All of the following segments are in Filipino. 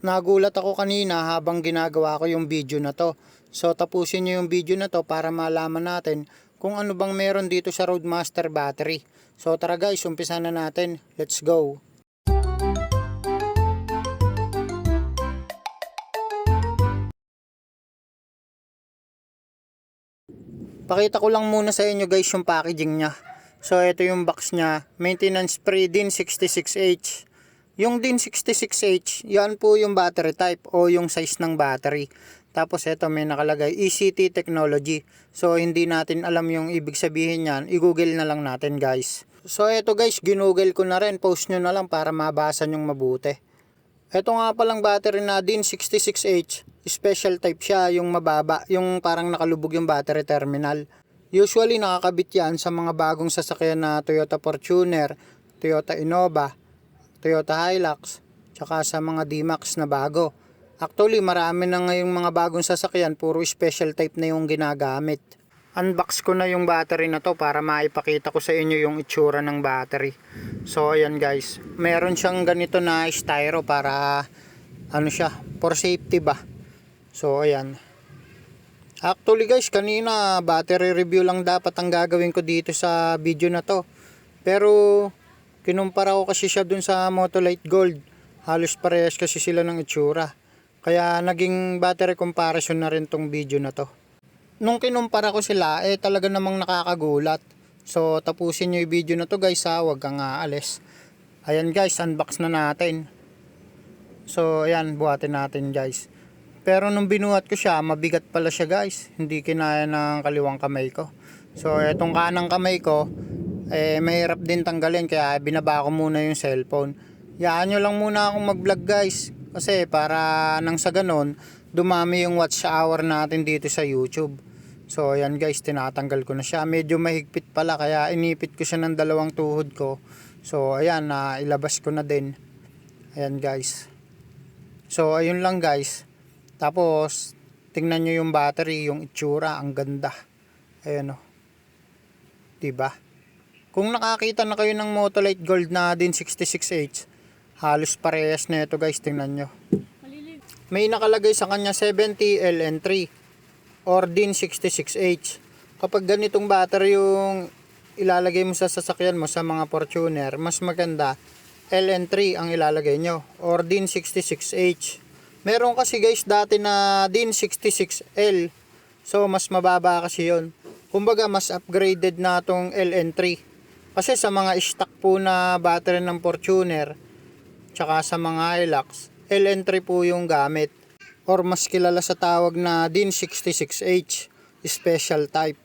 Nagulat ako kanina habang ginagawa ko yung video na to. So tapusin nyo yung video na to para malaman natin kung ano bang meron dito sa Roadmaster battery. So tara guys, umpisa na natin. Let's go! Pakita ko lang muna sa inyo guys yung packaging niya. So ito yung box niya, maintenance free DIN 66H. Yung DIN 66H, yan po yung battery type o yung size ng battery. Tapos ito may nakalagay ECT technology. So hindi natin alam yung ibig sabihin niyan, i-google na lang natin guys. So ito guys, ginoogle ko na rin, post nyo na lang para mabasa nyong mabuti. Ito nga palang battery na DIN 66H, special type siya, yung mababa, yung parang nakalubog yung battery terminal. Usually nakakabit yan sa mga bagong sasakyan na Toyota Fortuner, Toyota Innova, Toyota Hilux, tsaka sa mga D-Max na bago. Actually marami na ngayong mga bagong sasakyan, puro special type na yung ginagamit. Unbox ko na yung battery na to para maipakita ko sa inyo yung itsura ng battery. So ayan guys, meron siyang ganito na styro para ano siya, for safety ba. So ayan. Actually guys, kanina battery review lang dapat ang gagawin ko dito sa video na to. Pero kinumpara ko kasi siya dun sa Motolite Gold. Halos parehas kasi sila ng itsura. Kaya naging battery comparison na rin tong video na to. Nung kinumpara ko sila, talaga namang nakakagulat. So tapusin nyo yung video na to guys ha, huwag kang aalis. Ayan guys, unbox na natin. So ayan, buhatin natin guys. Pero nung binuhat ko siya, mabigat pala siya guys. Hindi kinaya ng kaliwang kamay ko. So etong kanang kamay ko, mahirap din tanggalin kaya binaba ko muna yung cellphone. Yaan nyo lang muna akong mag vlog guys. Kasi para nang sa ganon, dumami yung watch hour natin dito sa YouTube. So ayan guys, tinatanggal ko na siya. Medyo mahigpit pala kaya inipit ko siya ng dalawang tuhod ko. So ayan, ilabas ko na din. Ayan guys. So ayun lang guys. Tapos tingnan nyo yung battery, yung itsura, ang ganda. Ayan o. Diba? Kung nakakita na kayo ng Motolite Gold na DIN 66H, halos parehas na ito guys, tingnan nyo. May nakalagay sa kanya 70 LN3 or DIN 66H. Kapag ganitong battery yung ilalagay mo sa sasakyan mo sa mga Fortuner, mas maganda LN3 ang ilalagay nyo or DIN 66H. Meron kasi guys dati na DIN 66L. So mas mababa kasi yon. Kumbaga mas upgraded na tong LN3. Kasi sa mga stock po na battery ng Fortuner tsaka sa mga Hilux, LN3 po yung gamit. Or mas kilala sa tawag na DIN 66H, special type.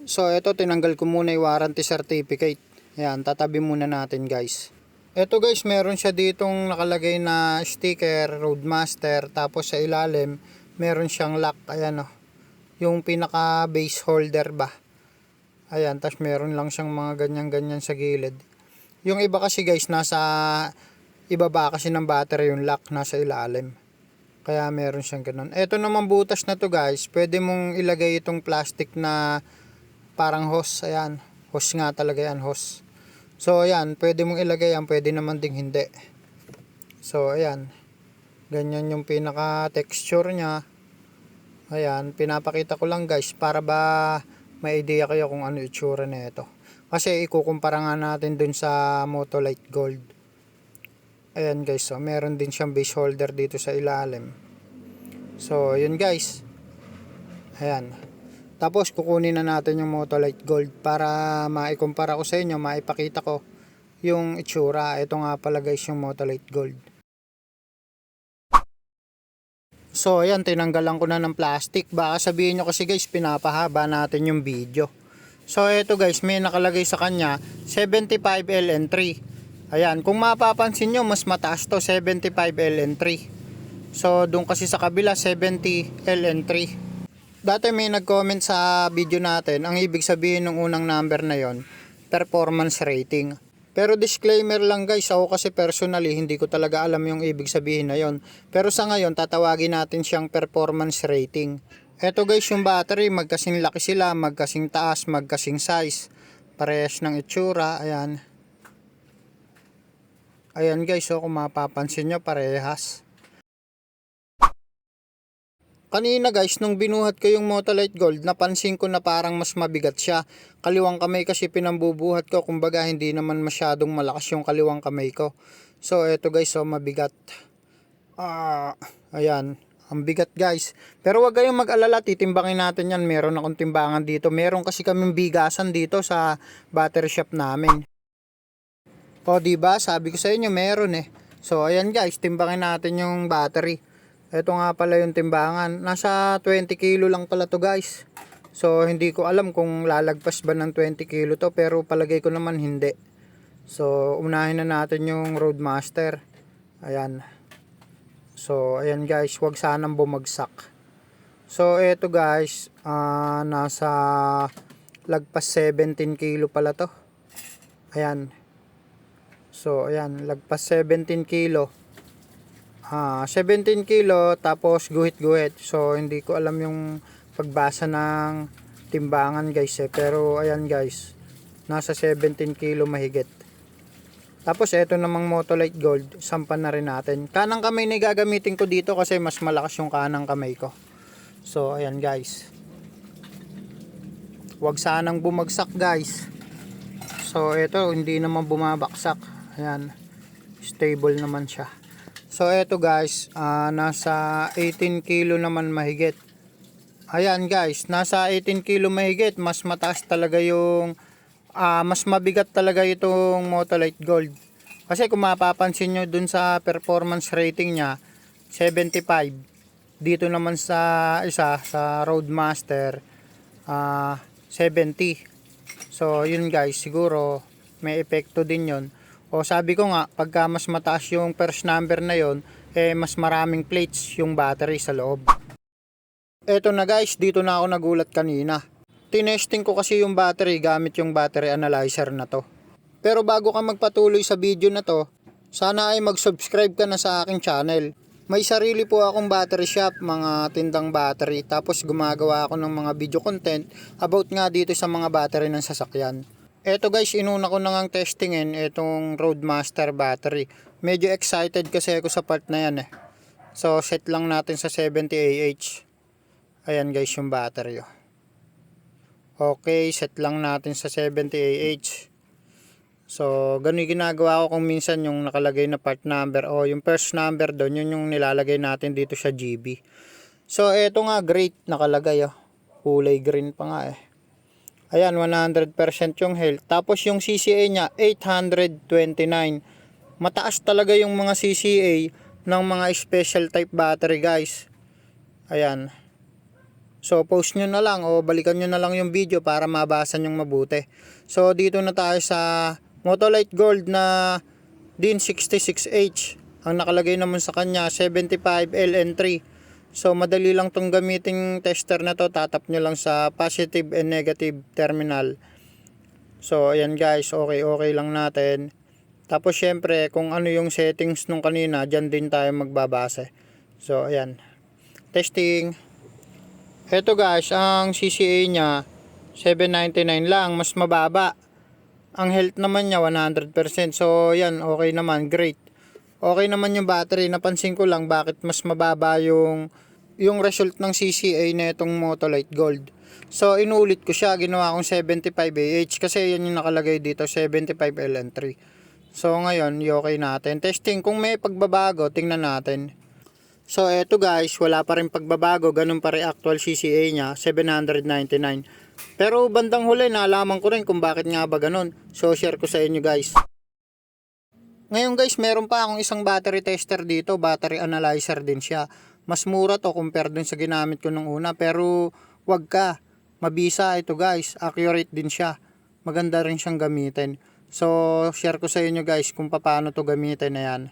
So ito, tinanggal ko muna yung warranty certificate. Ayan, tatabi muna natin guys. Ito guys, meron siya ditong nakalagay na sticker, Roadmaster. Tapos sa ilalim, meron siyang lock. Ayan o, yung pinaka base holder ba. Ayan, tapos meron lang siyang mga ganyan-ganyan sa gilid. Yung iba kasi guys, nasa ibaba kasi ng battery yung lock, nasa ilalim. Kaya meron siyang ganun. Ito naman butas na to guys, pwede mong ilagay itong plastic na parang hose. Ayan, hose nga talaga yan, hose. So ayan, pwede mong ilagay yan, pwede naman ding hindi. So ayan, ganyan yung pinaka texture nya. Ayan, pinapakita ko lang guys para ba may idea kayo kung ano itsura na ito. Kasi ikukumpara nga natin dun sa Motolite Gold. Ayan guys, so meron din siyang base holder dito sa ilalim. So yun guys. Ayan. Tapos kukunin na natin yung Motolite Gold para maikumpara ko sa inyo, maipakita ko yung itsura. Ito nga pala guys yung Motolite Gold. So ayan, tinanggalan ko na ng plastic. Baka sabihin nyo kasi guys, pinapahaba natin yung video. So ito guys, may nakalagay sa kanya 75 LN3. Ayan, kung mapapansin nyo, mas mataas to, 75 LN3. So doon kasi sa kabila 70 LN3. Dati may nag-comment sa video natin, ang ibig sabihin ng unang number na yon, performance rating. Pero disclaimer lang guys, ako kasi personally hindi ko talaga alam yung ibig sabihin na yon. Pero sa ngayon tatawagin natin siyang performance rating. Eto guys yung battery, magkasing laki sila, magkasing taas, magkasing size. Parehas ng itsura, ayan. Ayan guys, so kung mapapansin nyo parehas. Kanina guys, nung binuhat ko yung Motolite Gold, napansin ko na parang mas mabigat siya. Kaliwang kamay kasi pinambubuhat ko, kumbaga hindi naman masyadong malakas yung kaliwang kamay ko. So eto guys, so mabigat. Ayan, ang bigat guys. Pero wag kayong mag-alala, titimbangin natin yan. Meron akong timbangan dito. Meron kasi kaming bigasan dito sa battery shop namin. O diba, sabi ko sa inyo meron eh. So ayan guys, timbangin natin yung battery. Ito nga pala yung timbangan. Nasa 20 kilo lang pala to guys. So hindi ko alam kung lalagpas ba ng 20 kilo to, pero palagay ko naman hindi. So unahin na natin yung Roadmaster. Ayan. So ayan guys, wag sanang bumagsak. So eto guys, nasa lagpas 17 kilo pala to. Ayan. So ayan, lagpas 17 kilo. 17 kilo tapos guhit-guhit. So hindi ko alam yung pagbasa ng timbangan guys eh. Pero ayan guys, nasa 17 kilo mahigit. Tapos eto namang Motolite Gold, sampan na rin natin. Kanang kamay na gagamitin ko dito kasi mas malakas yung kanang kamay ko. So ayan guys, wag sanang bumagsak guys. So eto, hindi naman bumabaksak. Ayan, stable naman siya. So eto guys, nasa 18 kilo naman mahigit. Ayan guys, nasa 18 kilo mahigit. Mas mataas talaga yung mas mabigat talaga itong Motolite Gold. Kasi kung mapapansin nyo dun sa performance rating nya, 75. Dito naman sa isa, sa Roadmaster, 70. So yun guys, siguro may epekto din yun. O sabi ko nga, pagka mas mataas yung first number na yon, mas maraming plates yung battery sa loob. Eto na guys, dito na ako nagulat kanina. Tinesting ko kasi yung battery gamit yung battery analyzer na to. Pero bago ka magpatuloy sa video na to, sana ay mag-subscribe ka na sa aking channel. May sarili po akong battery shop, mga tindang battery. Tapos gumagawa ako ng mga video content about nga dito sa mga battery ng sasakyan. Eto guys, inuna ko na ngang testingin itong Roadmaster battery. Medyo excited kasi ako sa part na yan eh. So set lang natin sa 70 Ah. Ayan guys yung battery. Okay, set lang natin sa 70 Ah. So ganun yung ginagawa ko kung minsan yung nakalagay na part number o yung first number doon, yun yung nilalagay natin dito sa GB. So eto nga, great nakalagay oh. Kulay green pa nga eh. Ayan, 100% yung health. Tapos yung CCA niya, 829. Mataas talaga yung mga CCA ng mga special type battery guys. Ayan. So post nyo na lang o balikan nyo na lang yung video para mabasa nyong mabuti. So dito na tayo sa Motolite Gold na DIN 66H. Ang nakalagay naman sa kanya, 75 LN3. So madali lang tong gamiting tester na to. Tatap nyo lang sa positive and negative terminal. So ayan guys, okay lang natin. Tapos syempre kung ano yung settings nung kanina, dyan din tayo magbabase. So ayan, testing. Eto guys, ang CCA nya 799 lang, mas mababa. Ang health naman nya 100%. So ayan, okay naman, great. Okay naman yung battery. Napansin ko lang bakit mas mababa yung result ng CCA na itong Motolite Gold. So inulit ko siya, ginawa kong 75 Ah kasi yan yung nakalagay dito, 75 LN3. So ngayon, okay natin. Testing, kung may pagbabago, tingnan natin. So eto guys, wala pa rin pagbabago, ganun pa rin actual CCA nya, 799. Pero bandang huli, naalaman ko rin kung bakit nga ba ganun. So share ko sa inyo guys. Ngayon guys, meron pa akong isang battery tester dito, battery analyzer din siya. Mas mura to compare dun sa ginamit ko nung una, pero wag ka, mabisa ito guys, accurate din siya. Maganda rin siyang gamitin. So share ko sa inyo guys kung paano to gamitin. Ayan,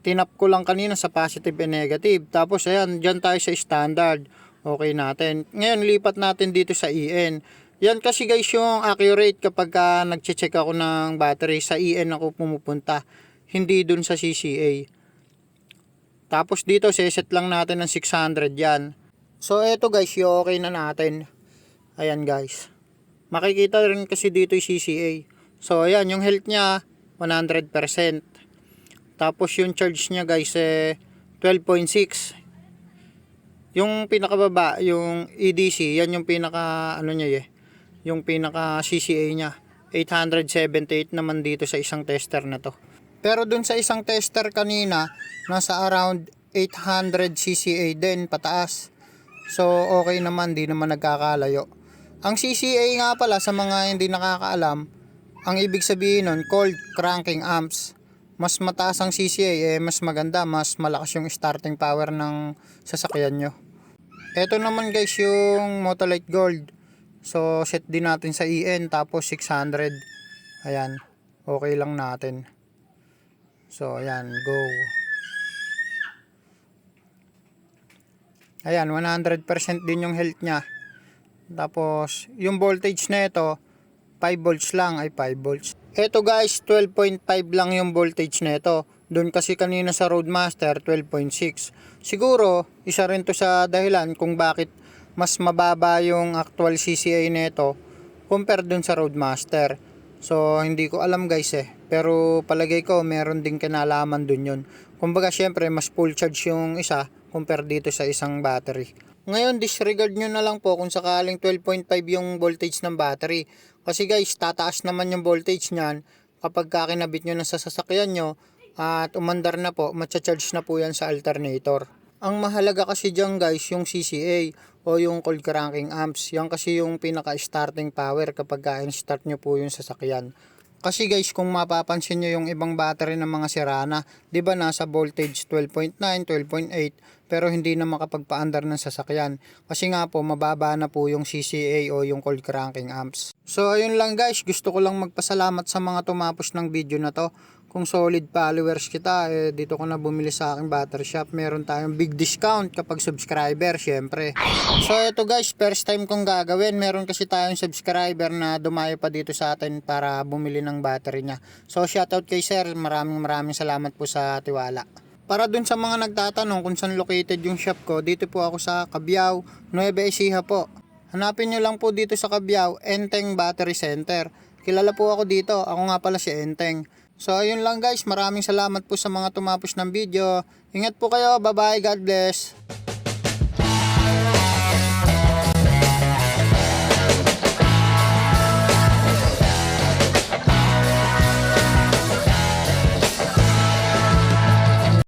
tinap ko lang kanina sa positive and negative. Tapos ayan, dyan tayo sa standard. Okay natin. Ngayon lipat natin dito sa EN. Yan kasi guys yung accurate kapag nagche-check ako ng battery, sa EN ako pumupunta, hindi dun sa CCA. Tapos dito seset lang natin ng 600 yan. So eto guys, yung okay na natin. Ayan guys, makikita rin kasi dito yung CCA. So ayan, yung health nya 100%. Tapos yung charge nya guys 12.6. Yung pinakababa, yung EDC, yan yung pinaka ano niya yung pinaka CCA niya. 878 naman dito sa isang tester na to. Pero dun sa isang tester kanina, nasa around 800 CCA din pataas. So okay naman, di naman nagkakalayo. Ang CCA nga pala sa mga hindi nakakaalam, ang ibig sabihin nun, cold cranking amps. Mas mataas ang CCA, mas maganda, mas malakas yung starting power ng sasakyan nyo. Ito naman guys yung Motolite Gold. So set din natin sa EN tapos 600. Ayan, okay lang natin. So ayan, go. Ayan, 100% din yung health niya. Tapos yung voltage na ito 5 volts lang, ay 5 volts. Ito guys, 12.5 lang yung voltage na ito. Doon kasi kanina sa Roadmaster 12.6. Siguro isa rin to sa dahilan kung bakit mas mababa yung actual CCA nito compare dun sa Roadmaster. So hindi ko alam guys pero palagay ko meron din kinalaman dun yun. Kumbaga syempre mas full charge yung isa compare dito sa isang battery. Ngayon disregard nyo na lang po kung sakaling 12.5 yung voltage ng battery. Kasi guys tataas naman yung voltage nyan kapag kakinabit nyo na sa sasakyan nyo. At umandar na po, matcha-charge na po yan sa alternator. Ang mahalaga kasi dyan guys, yung CCA o yung cold cranking amps. Yan kasi yung pinaka-starting power kapag ka-start nyo po yung sasakyan. Kasi guys, kung mapapansin nyo yung ibang battery ng mga Serana, di ba nasa voltage 12.9, 12.8, pero hindi na makapagpa-andar ng sasakyan. Kasi nga po, mababa na po yung CCA o yung cold cranking amps. So ayun lang guys, gusto ko lang magpasalamat sa mga tumapos ng video na to. Kung solid followers kita, dito ko na bumili sa aking battery shop. Meron tayong big discount kapag subscriber, syempre. So ito guys, first time kong gagawin. Meron kasi tayong subscriber na dumayo pa dito sa atin para bumili ng battery niya. So shoutout kay sir, maraming salamat po sa tiwala. Para dun sa mga nagtatanong kung saan located yung shop ko, dito po ako sa Cabiao, Nueva Ecija po. Hanapin nyo lang po dito sa Cabiao, Enteng Battery Center. Kilala po ako dito, ako nga pala si Enteng. So ayun lang guys, maraming salamat po sa mga tumapos ng video. Ingat po kayo, bye bye, God bless.